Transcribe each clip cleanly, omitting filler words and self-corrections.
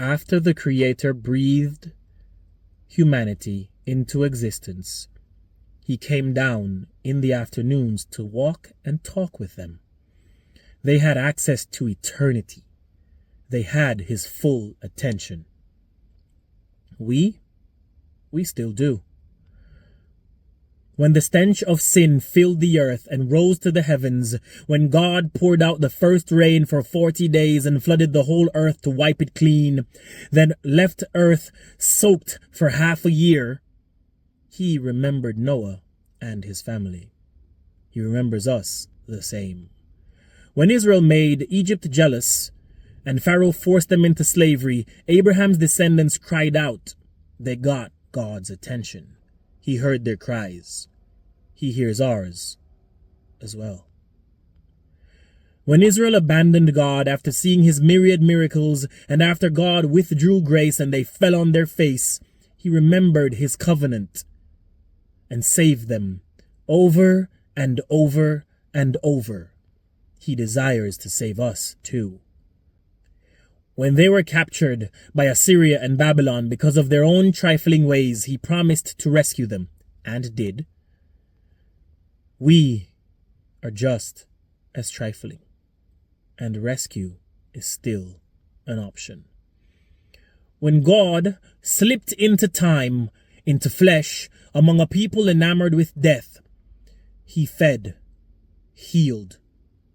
After the Creator breathed humanity into existence, he came down in the afternoons to walk and talk with them. They had access to eternity. They had his full attention. We still do. When the stench of sin filled the earth and rose to the heavens, when God poured out the first rain for 40 days and flooded the whole earth to wipe it clean, then left earth soaked for half a year, he remembered Noah and his family. He remembers us the same. When Israel made Egypt jealous and Pharaoh forced them into slavery, Abraham's descendants cried out. They got God's attention. He heard their cries. He hears ours as well. When Israel abandoned God after seeing his myriad miracles and after God withdrew grace and they fell on their face, he remembered his covenant and saved them over and over and over. He desires to save us too. When they were captured by Assyria and Babylon because of their own trifling ways, he promised to rescue them, and did. We are just as trifling, and rescue is still an option. When God slipped into time, into flesh, among a people enamored with death, he fed, healed,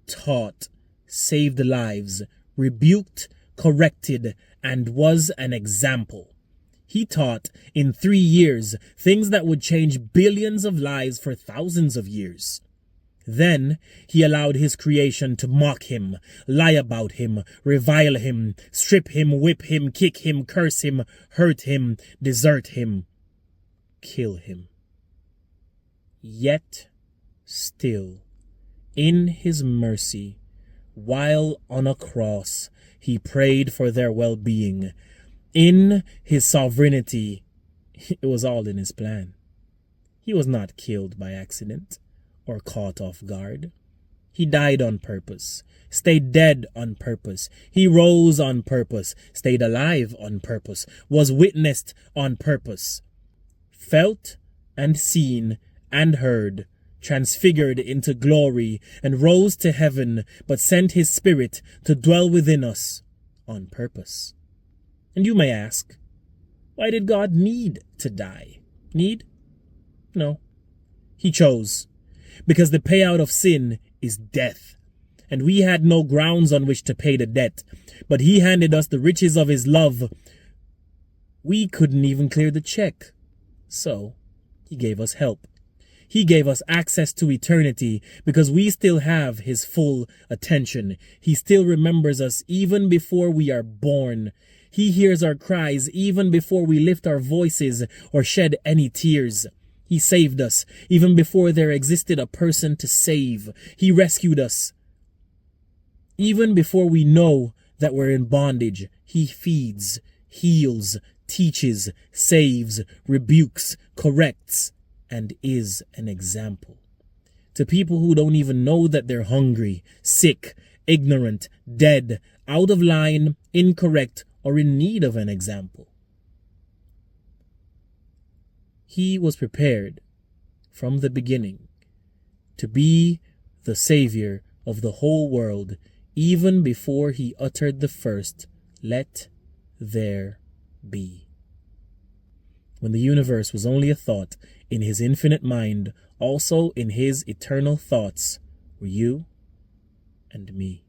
taught, saved lives, rebuked, corrected, and was an example. He taught in 3 years things that would change billions of lives for thousands of years. Then he allowed his creation to mock him, lie about him, revile him, strip him, whip him, kick him, curse him, hurt him, desert him, kill him. Yet still, in his mercy, while on a cross, he prayed for their well-being. In his sovereignty, it was all in his plan. He was not killed by accident or caught off guard. He died on purpose, stayed dead on purpose. He rose on purpose, stayed alive on purpose, was witnessed on purpose, felt and seen and heard, transfigured into glory, and rose to heaven, but sent his Spirit to dwell within us on purpose. And you may ask, why did God need to die? Need? No. He chose. Because the payout of sin is death. And we had no grounds on which to pay the debt. But he handed us the riches of his love. We couldn't even clear the check. So, he gave us help. He gave us access to eternity because we still have his full attention. He still remembers us even before we are born. He hears our cries even before we lift our voices or shed any tears. He saved us even before there existed a person to save. He rescued us even before we know that we're in bondage. He feeds, heals, teaches, saves, rebukes, corrects, and is an example to people who don't even know that they're hungry, sick, ignorant, dead, out of line, incorrect, or in need of an example. He was prepared from the beginning to be the Savior of the whole world even before he uttered the first, "Let there be." When the universe was only a thought in his infinite mind, also in his eternal thoughts were you and me.